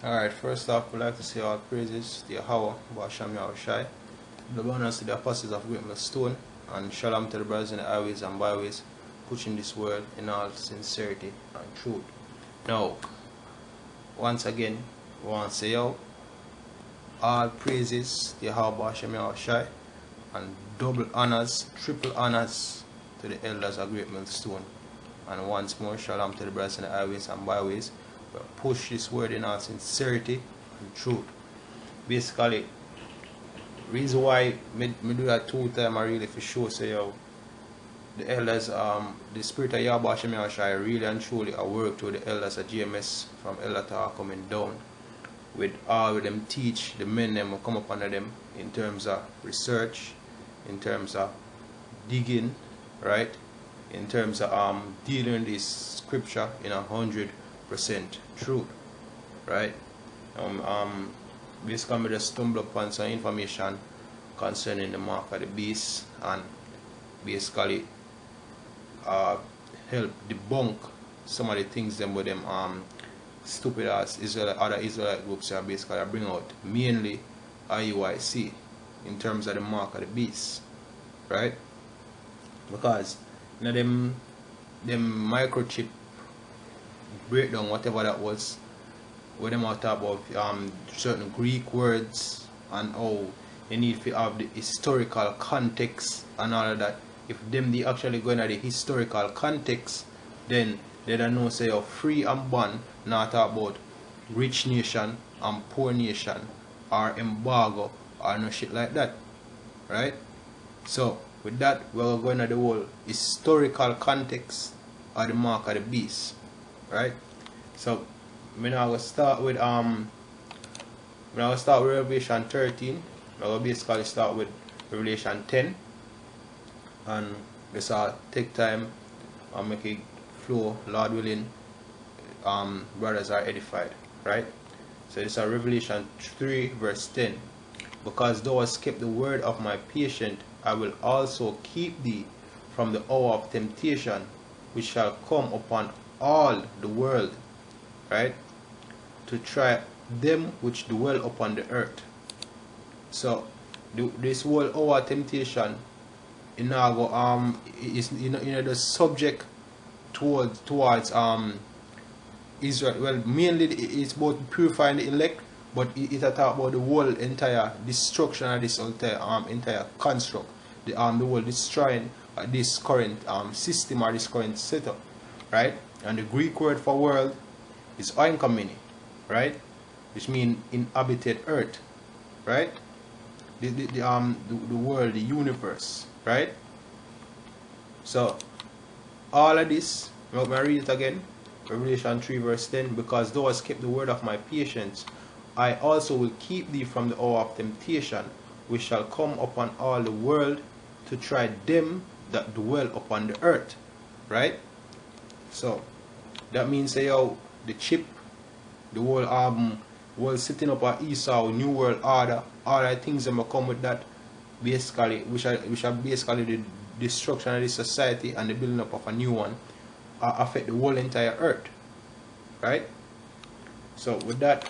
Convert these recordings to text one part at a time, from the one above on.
Alright, first off, we'd like to say all praises to Yahweh, Basham Yahushai, the bonus to the apostles of Great Stone, and shalom to the brothers in the highways and byways, pushing this word in all sincerity and truth. Now, once again, we want to say out, all praises to Yahweh, Basham Yahushai, and double honors, triple honors to the elders of Great Stone. And once more, shalom to the brothers in the highways and byways. We'll push this word in all sincerity and truth. Basically, reason why me do that 2 times, I really for sure say yo, the elders, the spirit of Yahweh Shem Yahushai really and truly I work with the elders of GMS from Elder Tower coming down with all of them teach the men them will come up under them in terms of research, in terms of digging, right? In terms of dealing this scripture in 100% truth, right? Basically I just stumble upon some information concerning the mark of the beast and basically help debunk some of the things them with them stupid as other Israelite groups are basically bring out, mainly IUIC, in terms of the mark of the beast, right? Because you know them microchip breakdown, whatever that was, where them are talk about certain Greek words and how you need to have the historical context and all of that. If them they actually go into the historical context, then they don't know say you're free and bond, not talk about rich nation and poor nation or embargo or no shit like that, right? So with that, we're going to the whole historical context of the mark of the beast, right? So I'm gonna start with Revelation 13. I'm gonna basically start with Revelation 10, and this take time and make it flow, Lord willing. Brothers are edified, right? So this is Revelation 3 verse 10. Because thou hast kept the word of my patience, I will also keep thee from the hour of temptation, which shall come upon all the world, right? To try them which dwell upon the earth. So this whole hour temptation is the subject towards Israel. Well, mainly it's about purifying the elect, but it talk about the whole entire destruction of this entire construct, the whole destroying this current system or this current setup, right? And the Greek word for world is oinkomene, right? Which means inhabited earth, right? The world, the universe, right? So all of this, let me read it again. Revelation 3 verse 10. Because thou hast kept the word of my patience, I also will keep thee from the hour of temptation, which shall come upon all the world to try them that dwell upon the earth, right? So that means say yo, the chip, the whole world sitting up at Esau, New World Order, all the things that will come with that, basically, which are basically the destruction of this society and the building up of a new one, affect the whole entire earth, right? So with that,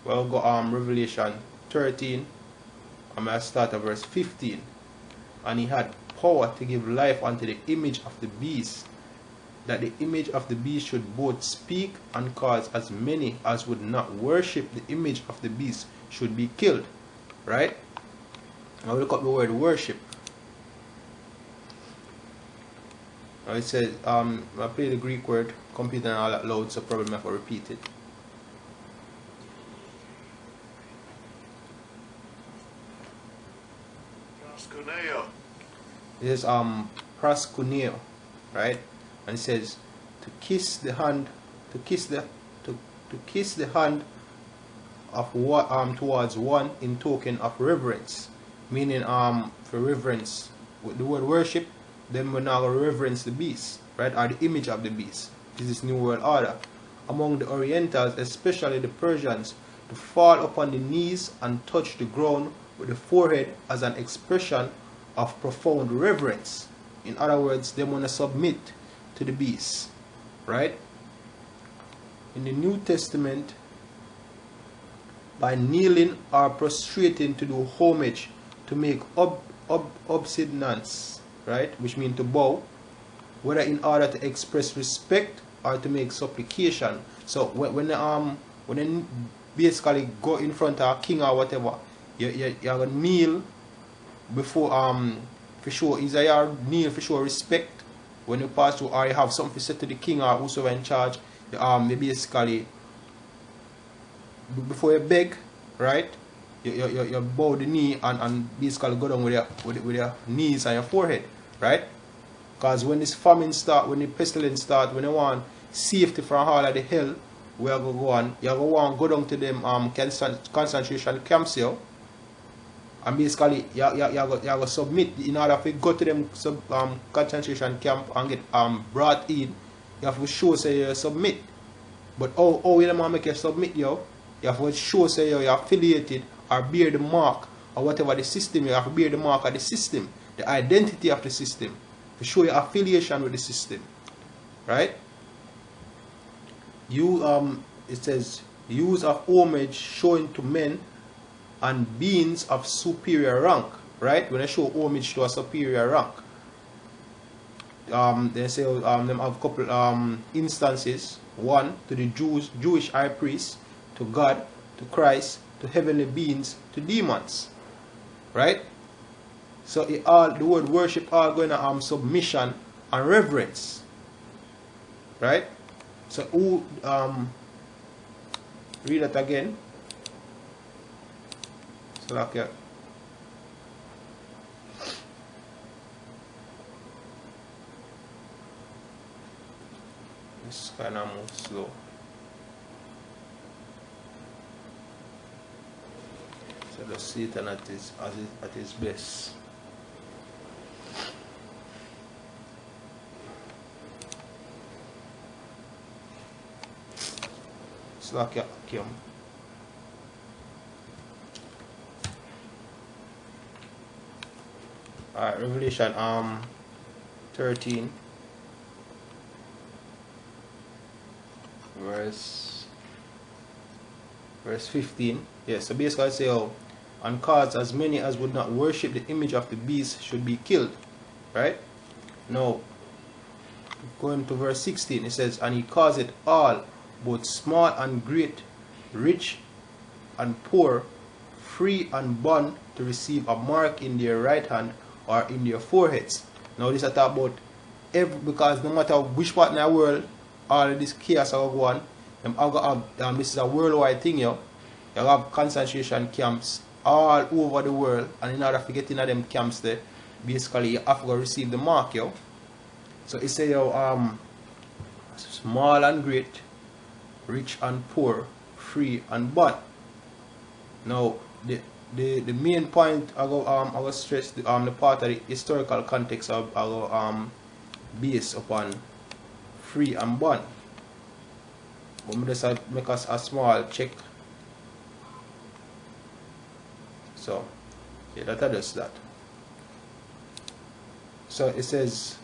we'll go Revelation 13. I'm going to start at verse 15. And he had power to give life unto the image of the beast, that the image of the beast should both speak and cause as many as would not worship the image of the beast should be killed, right? Now look up the word worship. Now it says, I play the Greek word, computer and all that loud, so probably I have to repeat it. Proskuneo. This is proskuneo, right? And it says to kiss the hand, to kiss the hand of what towards one in token of reverence, meaning for reverence. With the word worship, then we're now going to reverence the beast, right, or the image of the beast. This is New World Order. Among the Orientals, especially the Persians, to fall upon the knees and touch the ground with the forehead as an expression of profound reverence. In other words, they want to submit to the beast, right? In the New Testament, by kneeling or prostrating to do homage, to make obeisance, right, which means to bow, whether in order to express respect or to make supplication. So when they basically go in front of a king or whatever, you're gonna kneel before for sure, either you kneel for sure respect when you pass through, or you have something to say to the king or whosoever in charge. You basically, before you beg, right, you bow the knee and basically go down with your knees and your forehead, right? Because when this famine start, when the pestilence start, when you want safety from all of the hell, where you go on, you go down to them concentration camps here, and basically you go submit. In order to go to them concentration camp and get brought in, you have to show say you submit. But how you want to make you submit, you have to show say you're affiliated or bear the mark or whatever the system. You have to bear the mark of the system, the identity of the system, to show your affiliation with the system, right? It says use of homage showing to men and beings of superior rank, right? When I show homage to a superior rank, they say them have a couple instances. One, to the Jewish high priest, to God, to Christ, to heavenly beings, to demons, right? So the word worship all going to submission and reverence, right? So who read that again. So like that. This kind of move slow. So let's see it at its best. It's like that. Alright, Revelation 13 verse 15. Yes, so basically I say, and cause as many as would not worship the image of the beast should be killed. Right? Now going to verse 16, it says, and he caused it all, both small and great, rich and poor, free and bond, to receive a mark in their right hand or in their foreheads. Now this is about because no matter which part in the world all of this chaos are going on, this is a worldwide thing, you have concentration camps all over the world, and in order to get into them camps there, basically you have to receive the mark, yo. So it say small and great, rich and poor, free and bond. Now the main point I go stress the part of the historical context I go base upon free and bond. But we just make us a small check. So yeah, that does that. So it says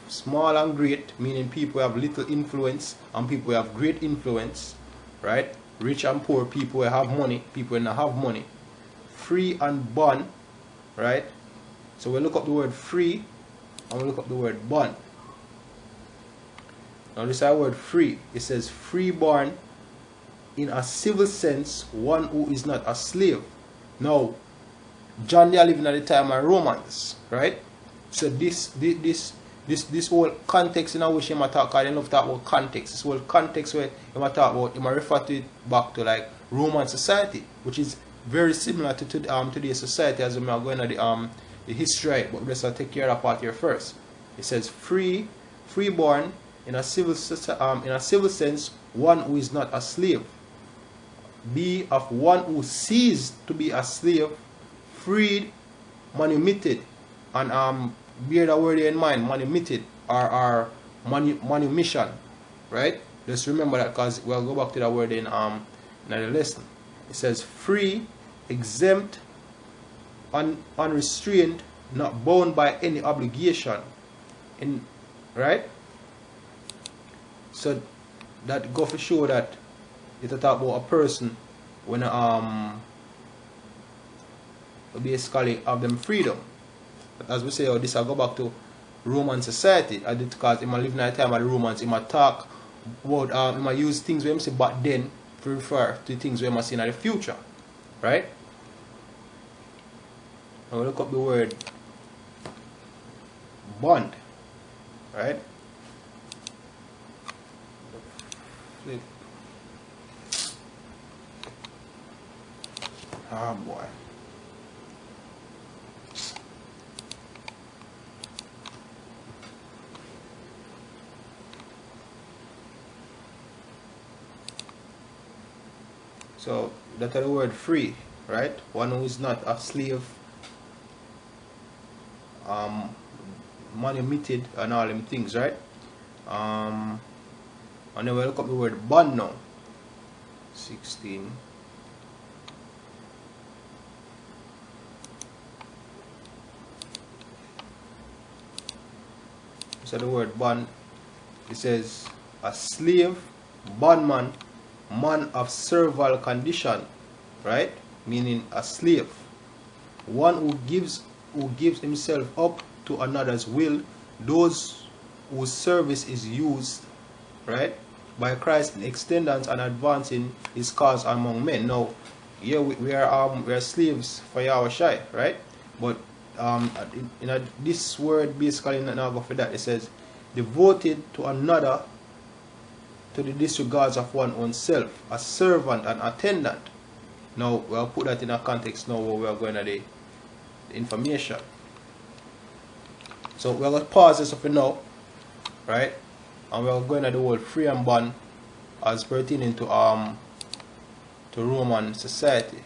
small and great, meaning people have little influence and people have great influence, right? Rich and poor, people who have money, people who don't have money. Free and bond, right? So we look up the word free and we look up the word bond. Now this is our word free. It says freeborn, in a civil sense, one who is not a slave. Now, John they are living at the time of Romans, right? So this whole context in which he might talk, I love to talk about context. This whole context where he might talk about, he might refer to it back to like Roman society, which is very similar to today's society as we are going to the history, but let's take care of that part here first. It says freeborn, in a civil sense, one who is not a slave. Be of one who ceased to be a slave, freed, manumitted, and bear the word in mind, manumitted or manumission, right? Just remember that because we'll go back to that word in the lesson. It says free, exempt, unrestrained, not bound by any obligation, right? So that go for sure that it talk about a person when basically have them freedom. But as we say, oh, this I go back to Roman society. I did because in my living at the time of the Romans, in my talk about in my use things where I say back then to refer to things where I see in the future. Right? Now we look up the word bond. Right? Flip. Ah boy. So that's the word free, right? One who is not a slave, manumitted and all them things, right? And then we look up the word bond now. 16. So the word bond, it says a slave, bondman, man of servile condition, right? Meaning a slave, one who gives himself up to another's will, those whose service is used, right, by Christ in extending and advancing his cause among men. Now, yeah, we are slaves for Yahushua, right? But this word basically not go for that. It says devoted to another to the disregards of one own self, a servant and attendant. Now we'll put that in a context now where we are going to the information. So we're going to pause this for now, right? And we're going to the word free and bond as pertaining to Roman society,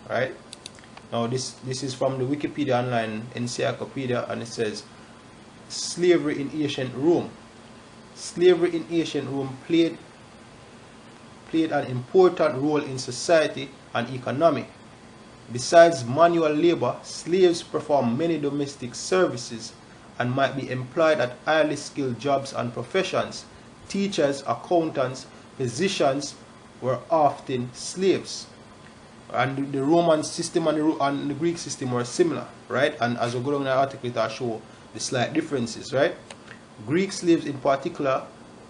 right? Now this is from the Wikipedia Online Encyclopedia, and it says slavery in ancient Rome. Slavery in ancient Rome played an important role in society and economy. Besides manual labor, slaves performed many domestic services and might be employed at highly skilled jobs and professions. Teachers, accountants, physicians were often slaves. And the Roman system and the Greek system were similar, right? And as we go down the article, it will show the slight differences, right? Greek slaves in particular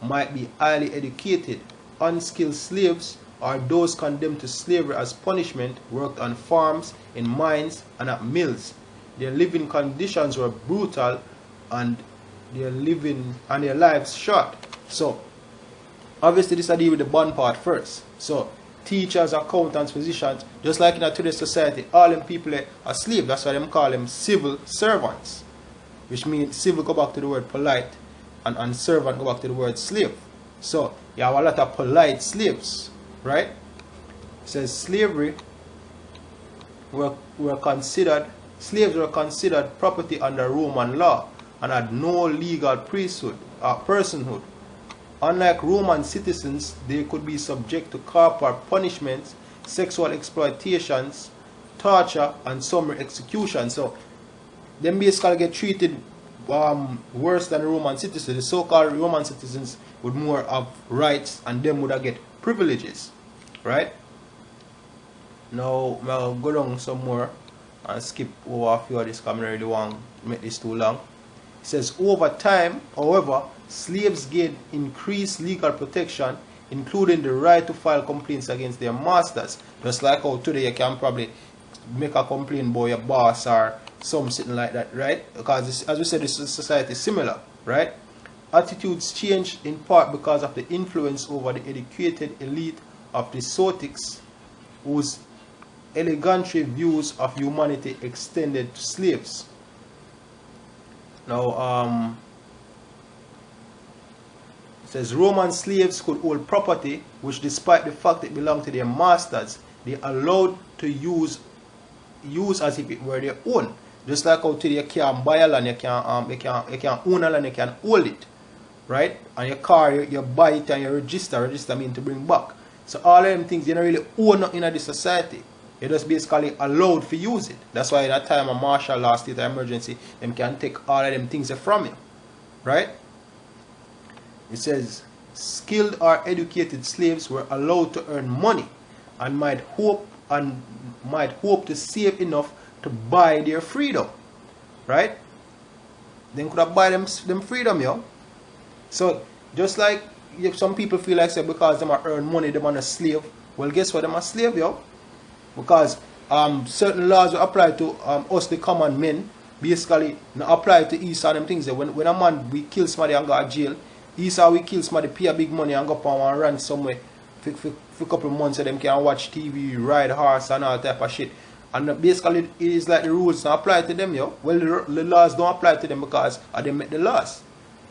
might be highly educated. Unskilled slaves, or those condemned to slavery as punishment, worked on farms, in mines, and at mills. Their living conditions were brutal and their lives short. So obviously this I deal with the bond part first. So teachers, accountants, physicians, just like in today's society, all them people are slaves. That's why them call them civil servants, which means civil go back to the word polite and servant go back to the word slave. So you have a lot of polite slaves, right? It says slaves were considered property under Roman law and had no legal personhood. Unlike Roman citizens, they could be subject to corporal punishments, sexual exploitations, torture, and summary execution. So them basically get treated worse than the Roman citizens. The so-called Roman citizens would more have rights, and them would get privileges, right? Now I'll go down some more and skip over a few of this because I really want to make this too long. It says over time, however, slaves gained increased legal protection, including the right to file complaints against their masters. Just like how today you can probably make a complaint about your boss or something like that, right? Because this, as we said, this society is similar, right? Attitudes changed in part because of the influence over the educated elite of the Sotics, whose elegantry views of humanity extended to slaves. Now, it says Roman slaves could hold property which, despite the fact it belonged to their masters, they allowed to use as if it were their own. Just like how today you can't buy a land, you can't own a land, you can hold it, right? And your car, you buy it and you register means to bring back. So all of them things you don't really own in this society. You just basically allowed to use it. That's why in that time of martial law, state of emergency, them can take all of them things from you, right? It says skilled or educated slaves were allowed to earn money and might hope to save enough to buy their freedom, right? They could have buy them freedom, yo. So just like if some people feel like say because them are earn money, them are a slave. Well, guess what? Them are slave, yo. Because certain laws will apply to us, the common men. Basically, not apply to Esau them things. When a man we kill somebody and go to jail, Esau we kill somebody, pay a big money and go up and run somewhere for a couple of months so them can watch TV, ride horse and all type of shit. And basically it is like the rules don't apply to them, yo. Well, the laws don't apply to them because they make the laws.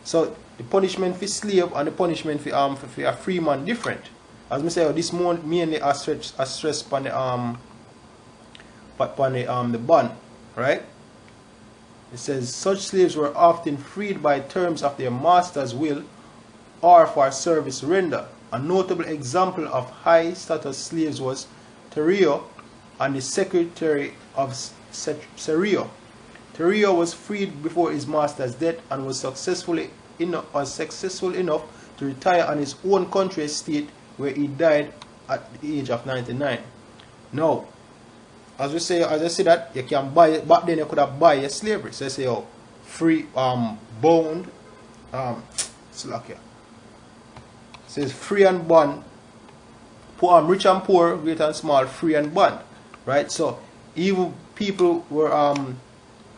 So the punishment for slave and the punishment for a free man different. As I say, this mainly a stress upon the bond, right? It says such slaves were often freed by terms of their master's will or for service render. A notable example of high status slaves was Terio and the secretary of Serio. Terio was freed before his master's death and was successful enough to retire on his own country estate, where he died at the age of 99. Now, as I say that you can buy it, back then you could have buy a slavery. So I say, oh, free, bound, slack here. It says free and bond, poor, rich and poor, great and small, free and bond, right? So even people were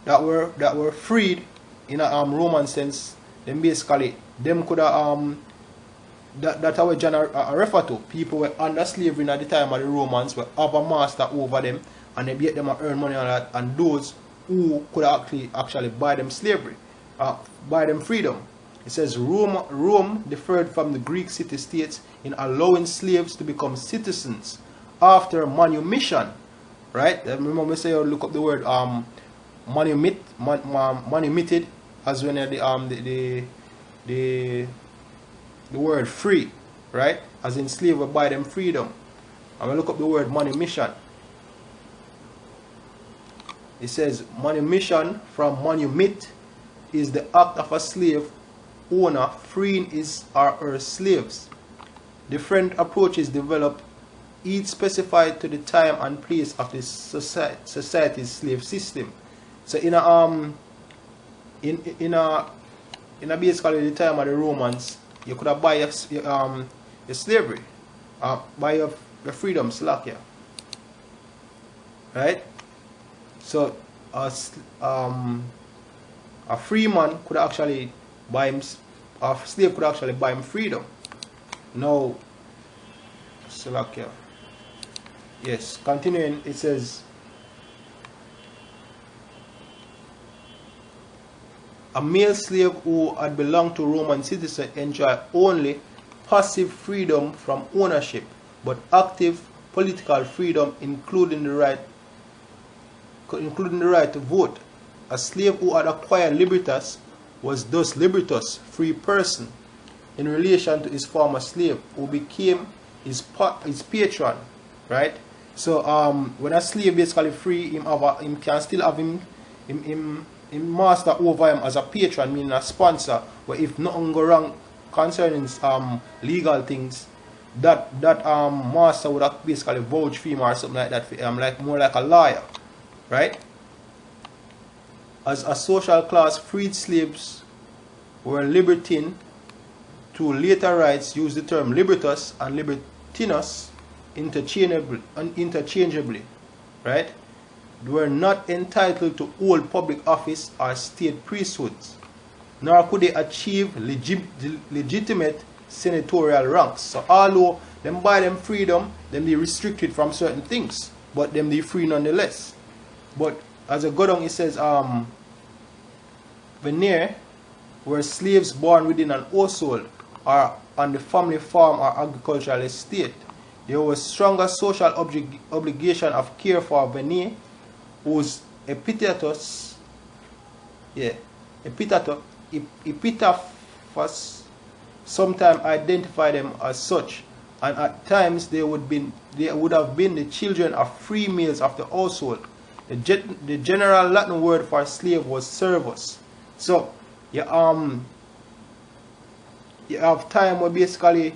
that were freed in a Roman sense, then basically them could have that our John refer to. People were under slavery at the time of the Romans, were have a master over them, and they get them to earn money on that, and those who could actually buy them slavery, buy them freedom. It says Rome differed from the Greek city-states in allowing slaves to become citizens after manumission, right? Remember me say, look up the word manumitted, as when the word free, right? As in slave will buy them freedom. I'm gonna look up the word manumission. It says manumission from manumit is the act of a slave owner freeing his or her slaves. Different approaches developed, each specified to the time and place of the society's slave system. So in a basically the time of the Romans, you could have buy your slavery, buy your freedom, slack here, right? So a free man could actually buy him, a slave could actually buy him freedom. Now, slack here. Yes, continuing, it says a male slave who had belonged to Roman citizen enjoyed only passive freedom from ownership, but active political freedom, including the right to vote. A slave who had acquired libertas was thus libertus, free person, in relation to his former slave, who became his patron, right? So when a slave basically free, him can still have him master over him as a patron, meaning a sponsor, where if nothing go wrong concerning legal things, that master would have basically vouch for him or something like that, for him, like more like a lawyer, right? As a social class, freed slaves were libertine. To later rights use the term libertus and libertinus interchangeably, right? They were not entitled to hold public office or state priesthoods, nor could they achieve legitimate senatorial ranks. So although them buy them freedom, them be restricted from certain things, but them be free nonetheless. But as a go down, it says veneer were slaves born within an household or on the family farm or agricultural estate. There was stronger social obligation of care for veneer, whose epitaphus sometimes identify them as such, and at times they would have been the children of free males of the household. The general Latin word for slave was servus. So you you have time where basically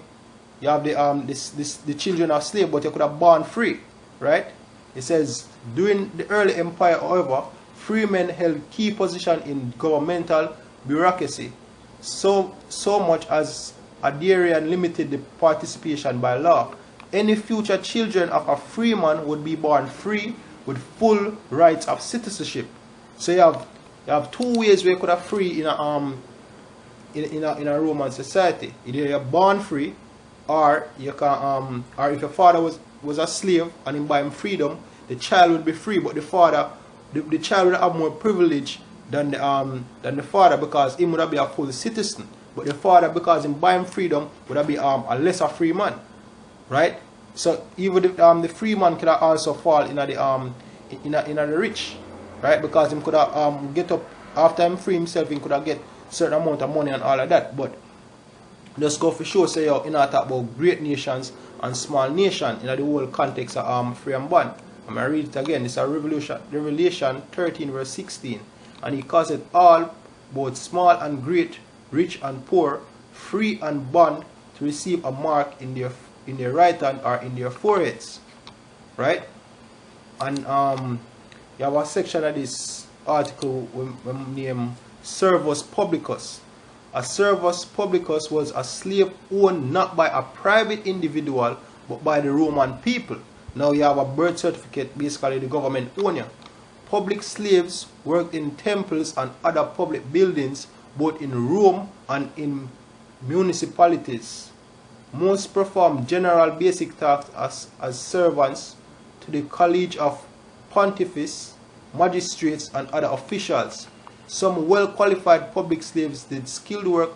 you have the children are slave, but you could have born free, right? It says during the early empire, however, free men held key position in governmental bureaucracy, so much as Adherian limited the participation by law. Any future children of a free man would be born free with full rights of citizenship. So you have two ways where you could have free in a Roman society. Either you're born free, or you can or if your father was a slave and him buy him freedom, the child would be free, but the father, the child would have more privilege than the father, because he would have been a full citizen. But the father, because him buy him freedom, would have been a lesser free man, right? So even the free man could have also fall in the rich, right? Because him could have get up after him free himself, he could have get certain amount of money and all of that. But just go for sure, say you know, talk about great nations and small nation in the whole context of free and bond. I'm gonna read it again. It's a Revelation 13 verse 16, and he calls it all, both small and great, rich and poor, free and bond, to receive a mark in their right hand or in their foreheads, right? And you have a section of this article named Servus Publicus. A servus publicus was a slave owned not by a private individual but by the Roman people. Now you have a birth certificate, basically the government own you. Public slaves worked in temples and other public buildings, both in Rome and in municipalities. Most performed general basic tasks as servants to the College of Pontifices, magistrates, and other officials. Some well-qualified public slaves did skilled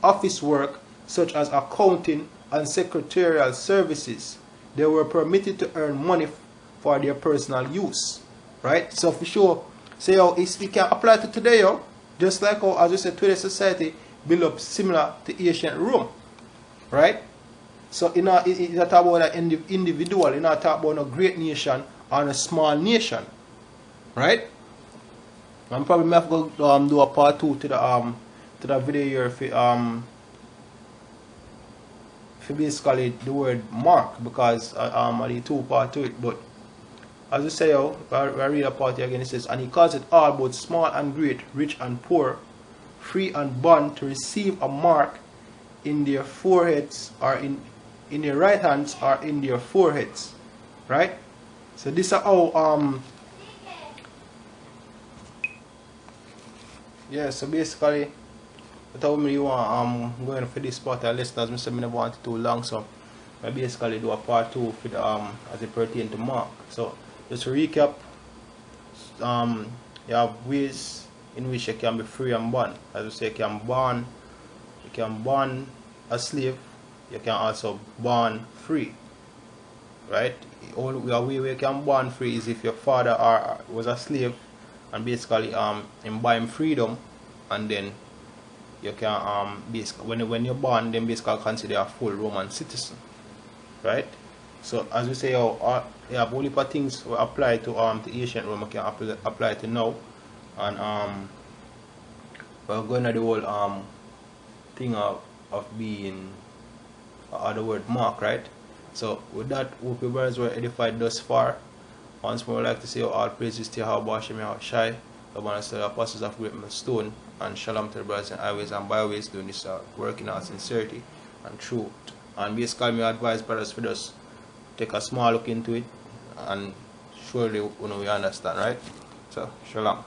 office work such as accounting and secretarial services. They were permitted to earn money for their personal use, right? So for sure, say how it can apply to today, yo. Just like how, as I said, today's society built up similar to ancient Rome, right? So it's not about an individual, it's not about a great nation or a small nation, right? I'm probably have to go do a part 2 to the video here for basically the word mark, because I did 2 part to it. But as I say, I read a part here again. It says, and he calls it all, both small and great, rich and poor, free and bond, to receive a mark in their foreheads, or in their right hands, or in their foreheads, right? So this is how yeah, so basically without me going for this part of listeners, I said I never want it too long, so I basically do a part 2 for the as it pertains to mark. So just to recap, you have ways in which you can be free and born. As we say, you can born a slave, you can also born free, right? The only way you can born free is if your father was a slave, and basically him buy him freedom, and then you can basically when you're born, then basically consider a full Roman citizen, right? So as we say, you have only for things will apply to ancient Rome can apply to now, and we're going to the whole thing of being the word mark, right? So with that, hope you guys were edified thus far. Once more, I'd like to say all praises to Yahweh Hashem Shai, the one of the apostles of Great Stone, and shalom to the brothers and highways and byways doing this work in our sincerity and truth. And basically, me advise brothers for just take a small look into it, and surely we understand, right? So shalom.